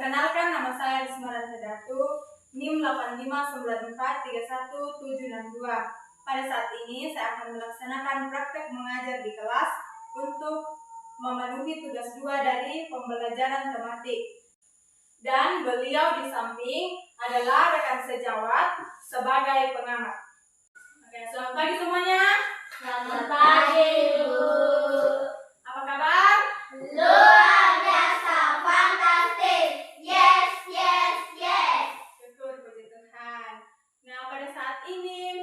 Perkenalkan, nama saya Risma Radhadatu, NIM 85943172. Pada saat ini saya akan melaksanakan praktek mengajar di kelas untuk memenuhi tugas 2 dari pembelajaran tematik. Dan beliau di samping adalah rekan sejawat sebagai pengamat. Oke, selamat pagi semuanya. Selamat pagi, Bu. Apa kabar? Luar biasa, fantastis. Yes, yes, yes. Syukur, puji Tuhan. Nah, pada saat ini,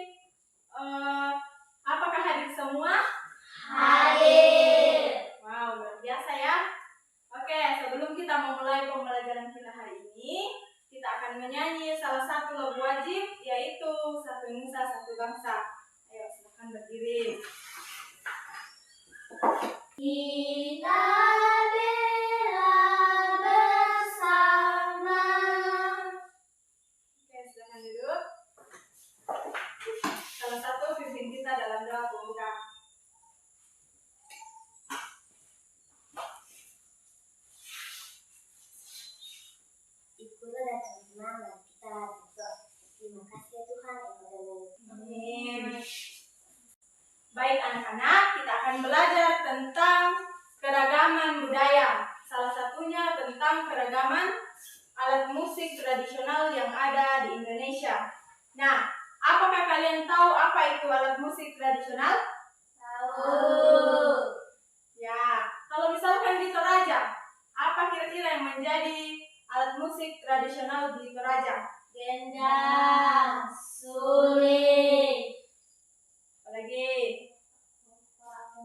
apakah hadir semua? Hadir. Wow, luar biasa ya. Oke, sebelum kita memulai pembelajaran kita hari ini, kita akan menyanyi salah satu lagu wajib, yaitu Satu Nusa Satu Bangsa. Ayo, silakan berdiri. Kita bela bersama. Oke, silakan duduk. Salah satu pimpin kita dalam doa pembuka. Ibu dan teman-teman, mari kita berdoa. Terima kasih ya Tuhan yang sudah Amin. Baik anak-anak, kita akan belajar tentang keragaman budaya. Salah satunya tentang keragaman alat musik tradisional yang ada di Indonesia. Nah, apakah kalian tahu apa itu alat musik tradisional? tahu. Ya, kalau misalkan di Toraja, apa kira-kira yang menjadi alat musik tradisional di Toraja? Gendang, suling, Apalagi?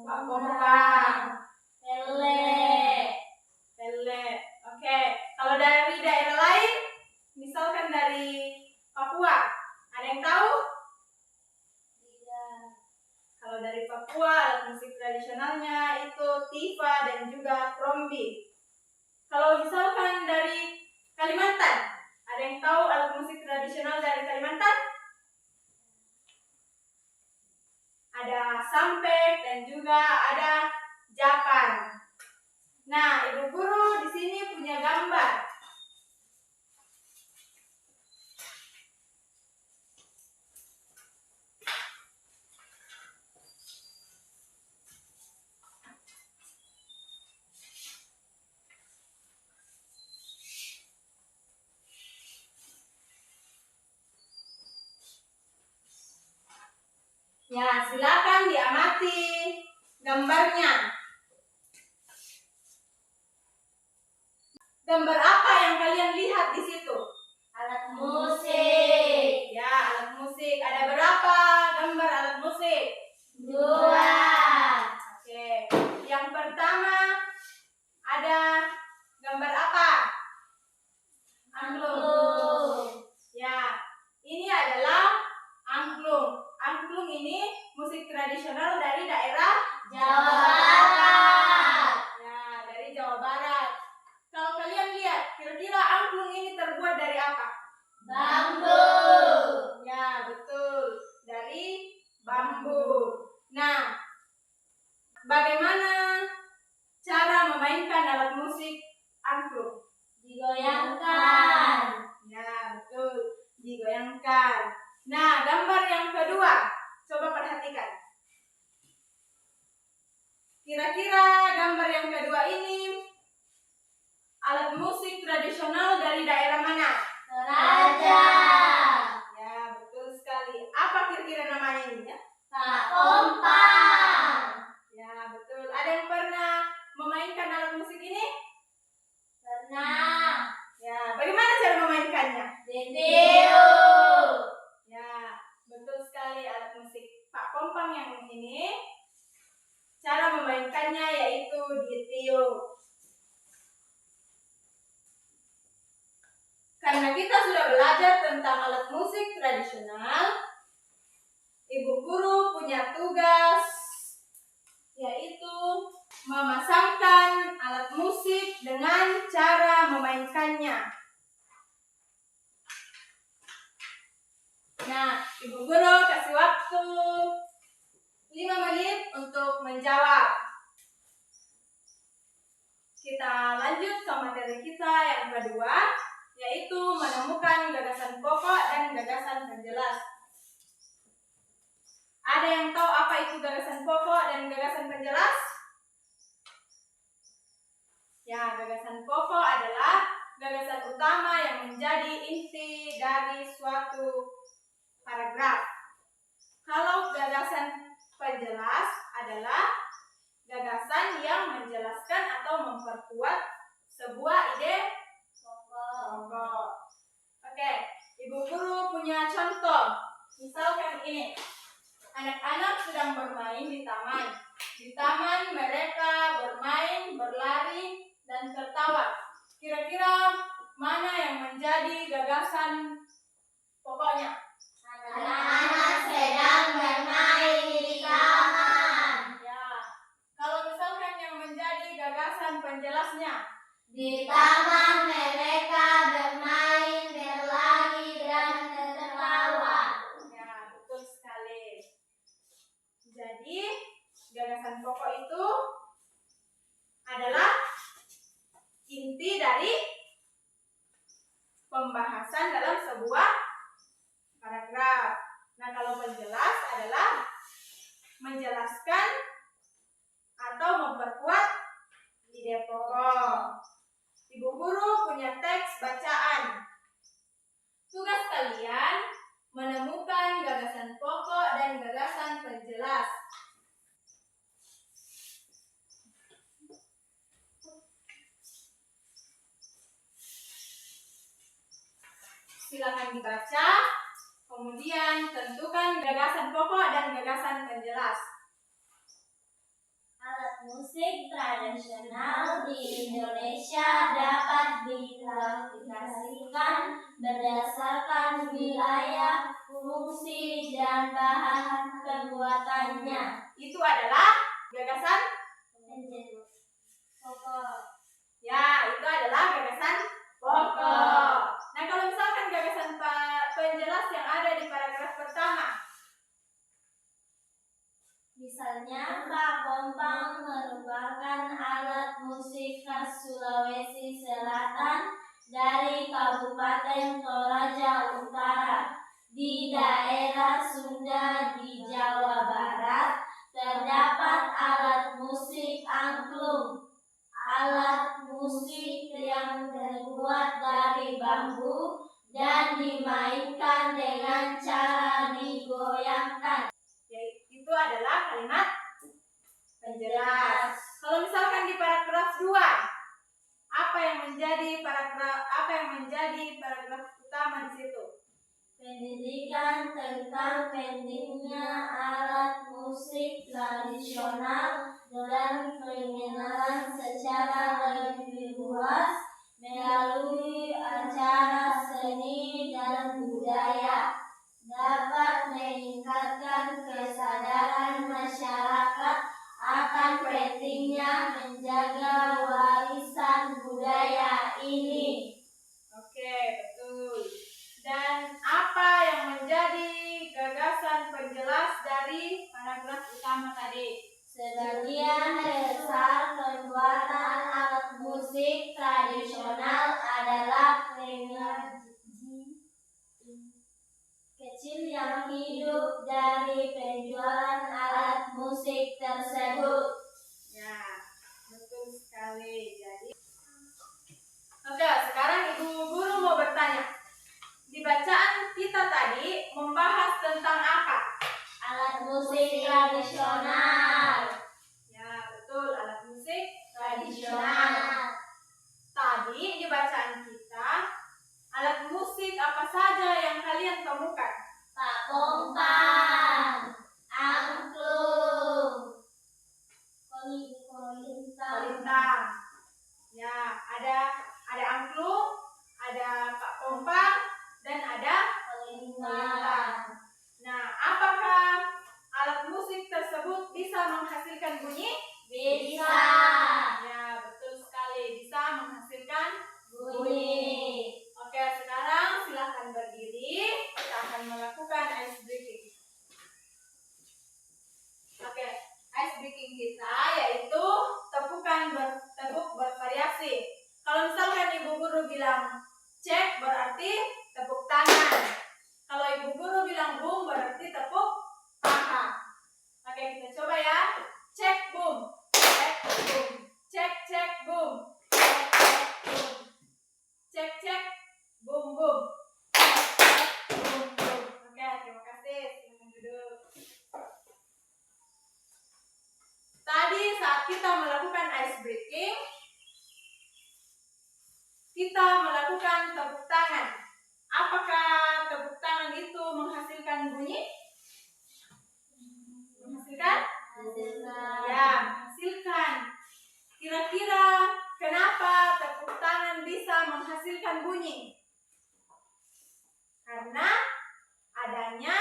Pakompang, pele. Oke, kalau dari daerah lain, misalkan dari Papua, ada yang tahu? Tidak. Kalau dari Papua, alat musik tradisionalnya itu tifa dan juga trombi. Kalau misalkan dari Kalimantan, ada yang tahu alat musik tradisional dari Kalimantan? Ada sampek dan juga ada japan. Nah, Ibu Guru di sini punya gambar. Ya, silakan diamati gambarnya. Gambar apa yang kalian lihat di situ? Alat musik. Ya, alat musik. Ada berapa gambar alat musik? 2. Oke. Yang pertama ada gambar apa? Angklung. Ya, ini adalah angklung. Angklung ini musik tradisional dari daerah Jawa Barat. Ya, dari Jawa Barat. Kalau kalian lihat, kira-kira angklung ini terbuat dari apa? Bambu. Ya, betul. Dari bambu. Nah, bagaimana cara memainkan alat musik angklung? Digoyangkan. Ya, betul. Digoyangkan. Nah, gambar yang kedua. Coba perhatikan. Kira-kira gambar yang kedua ini alat musik tradisional dari daerah mana? Toraja. Ya, betul sekali. Apa kira-kira namanya ini ya? Pakompang. Ya, betul. Ada yang pernah memainkan alat musik ini? Pernah. Ya, bagaimana cara memainkannya? Video. Ya, betul sekali alat musik Pak Kompang yang ini. Cara memainkannya yaitu ditiup. Karena kita sudah belajar tentang alat musik tradisional, Ibu Guru punya tugas yaitu memasangkan alat musik dengan cara memainkannya. Nah, Ibu Guru kasih waktu 5 menit untuk menjawab. Kita lanjut ke materi kita yang kedua, kedua, yaitu menemukan gagasan pokok dan gagasan penjelas. Ada yang tahu apa itu gagasan pokok dan gagasan penjelas? Ya, gagasan pokok adalah gagasan utama yang menjadi inti dari suatu paragraf. Kalau gagasan penjelas adalah gagasan yang menjelaskan atau memperkuat sebuah ide pokok. Oke, Ibu Guru punya contoh. Misalkan ini, anak-anak sedang bermain di taman. Di taman mereka bermain, berlari, dan tertawa. Kira-kira mana yang menjadi gagasan pokoknya? Anak-anak sedang bermain di taman. Ya. Kalau misalkan yang menjadi gagasan penjelasnya? Di taman mereka bermain, berlari, dan tertawa. Ya, betul sekali. Jadi, gagasan pokok itu adalah inti dari pembahasan dalam sebuah paragraf. Nah, kalau penjelas adalah menjelaskan atau memperkuat ide pokok. Ibu Guru punya teks bacaan. Tugas kalian menemukan gagasan pokok dan gagasan penjelas. Silakan dibaca, kemudian tentukan gagasan pokok dan gagasan penjelas. Alat musik tradisional di Indonesia dapat diklasifikasikan berdasarkan wilayah, fungsi, dan bahan pembuatannya. Itu adalah gagasan Pokok. ya, itu adalah gagasan pokok. Nah, kalau misalkan gagasan penjelas yang ada di paragraf pertama, Misalnya, pakompang merupakan alat musik khas Sulawesi Selatan dari Kabupaten Toraja Utara. Di daerah Sunda di Jawa Barat terdapat alat musik angklung. Alat musik yang terbuat dari bambu dan dimainkan dengan cara digoyangkan. itu adalah kalimat penjelas. Kalau misalkan di paragraf 2, apa yang menjadi paragraf utama di situ? Pendidikan tentang pentingnya alat musik tradisional dan pengenalan secara lebih luas melalui acara seni dan budaya dapat meningkatkan kesadaran masyarakat akan pentingnya menjaga warisan budaya ini. Oke, betul. Dan apa yang menjadi gagasan penjelas dari paragraf utama tadi? Sebagian besar pembuatan alat musik tradisional adalah pengrajin kecil yang hidup dari penjualan alat musik tersebut. Ya, betul sekali. Jadi, oke, sekarang Ibu Guru mau bertanya. Di bacaan kita tadi membahas tentang apa? Alat musik tradisional. Ya, betul, alat musik Tradisional. Tadi di bacaan kita, alat musik apa saja yang kalian temukan? Pakompang, angklung, kolintang. Ya, ada angklung, ada pak pompang, dan ada kolintang. Nah, apakah alat musik tersebut bisa menghasilkan bunyi? Bisa. Ya, betul sekali, bisa menghasilkan Bunyi. Oke, sekarang silakan berdiri. Kita akan melakukan ice breaking. Oke, ice breaking kita yaitu tepuk bervariasi. Kalau misalkan Ibu Guru bilang Cek berarti tepuk tangan. Kalau ibu guru bilang boom berarti tepuk tangan. Oke, kita coba ya. Cek boom. Cek boom. Cek cek boom. Cek cek boom. Cek cek boom boom. Cek cek boom boom. Oke, terima kasih. Silakan duduk. Tadi saat kita melakukan ice breaking, kita melakukan tepuk tangan. Apakah tepuk tangan itu menghasilkan bunyi? Menghasilkan? Ya, menghasilkan. Kira-kira kenapa tepuk tangan bisa menghasilkan bunyi? Karena adanya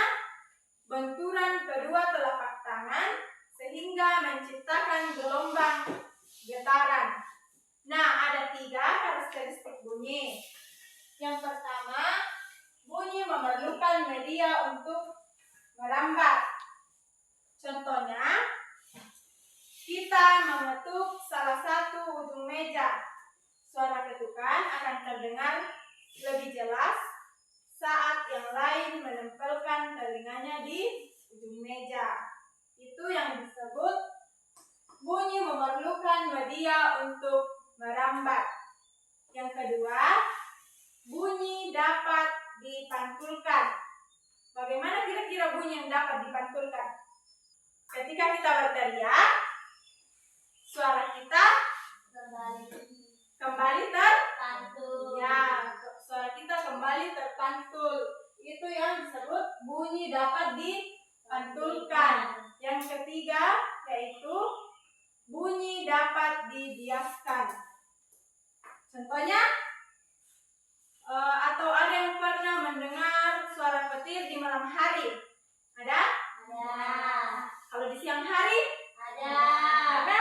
benturan kedua telapak tangan sehingga menciptakan gelombang getaran. Nah, ada 3 karakteristik bunyi. Yang pertama, bunyi memerlukan media untuk merambat. Contohnya, kita mengetuk salah satu ujung meja. Suara ketukan akan terdengar lebih jelas saat yang lain menempelkan telinganya di ujung meja. Itu yang disebut bunyi memerlukan media untuk merambat. Yang kedua, bunyi dapat dipantulkan. Bagaimana kira-kira bunyi yang dapat dipantulkan? Ketika kita berteriak, suara kita kembali terpantul. Ya, suara kita kembali terpantul. Itu yang disebut bunyi dapat dipantulkan. Yang ketiga yaitu bunyi dapat dibiaskan. Contohnya, atau ada yang pernah mendengar suara petir di malam hari? Ada? Ada. Kalau di siang hari? Ada. Ada?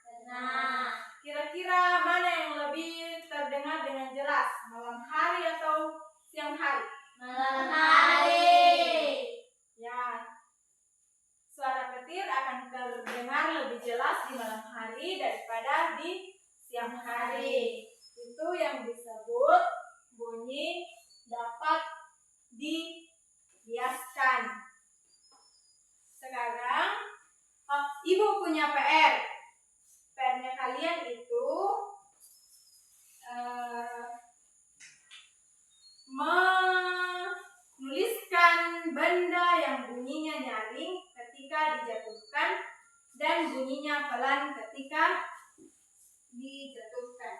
Pernah. Kira-kira mana yang lebih terdengar dengan jelas? Malam hari atau siang hari? Malam hari. Ya, suara petir akan terdengar lebih jelas di malam hari daripada di siang hari. Itu yang disebut bunyi dapat dibiaskan. Sekarang, ibu punya PR. PR-nya kalian itu menuliskan benda yang bunyinya nyaring ketika dijatuhkan dan bunyinya pelan ketika dijatuhkan.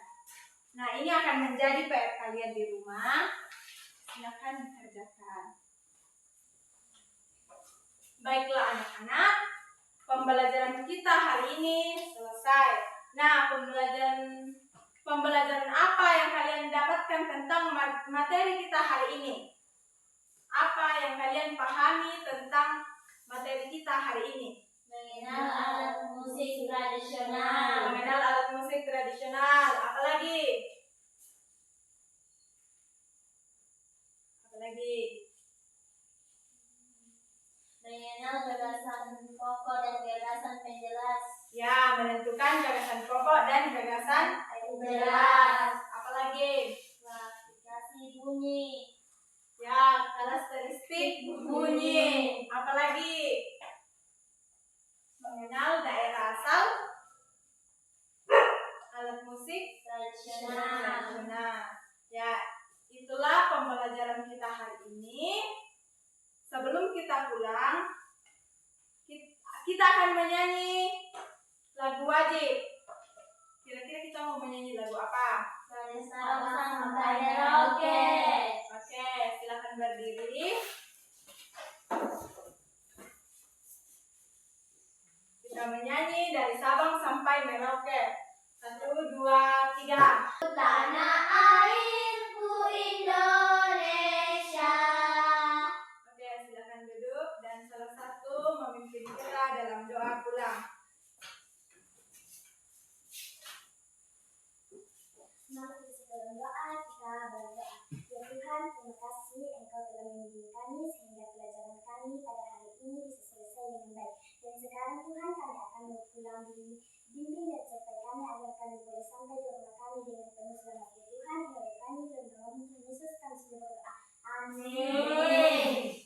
Nah, ini akan menjadi PR kalian di rumah. Silakan dikerjakan. Baiklah anak-anak, pembelajaran kita hari ini selesai. Nah, pembelajaran apa yang kalian dapatkan tentang materi kita hari ini? Apa yang kalian pahami tentang materi kita hari ini? Mengenal alat musik tradisional. Mengenal alat musik tradisional. Apalagi? Mengenal gagasan pokok dan gagasan penjelas. Ya, menentukan gagasan pokok dan gagasan penjelas. Apalagi? Klasifikasi bunyi. Ya, karakteristik bunyi. Apalagi? Mengenal daerah asal alat musik tradisional. Ya, itulah pembelajaran kita hari ini. Sebelum kita pulang, kita akan menyanyi lagu wajib. Kira-kira kita mau menyanyi lagu apa? Sabang Merauke. Oke, silakan berdiri. Kita menyanyi dari Sabang sampai Merauke. 1, 2, 3. Tanah airku Indonesia. Oke, silakan duduk dan salah satu memimpin kita dalam doa pulang. Mari kita doa. Amin.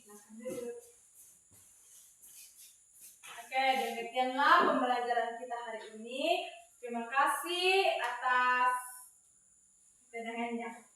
Oke, demikianlah pembelajaran kita hari ini. Terima kasih atas kedengarannya.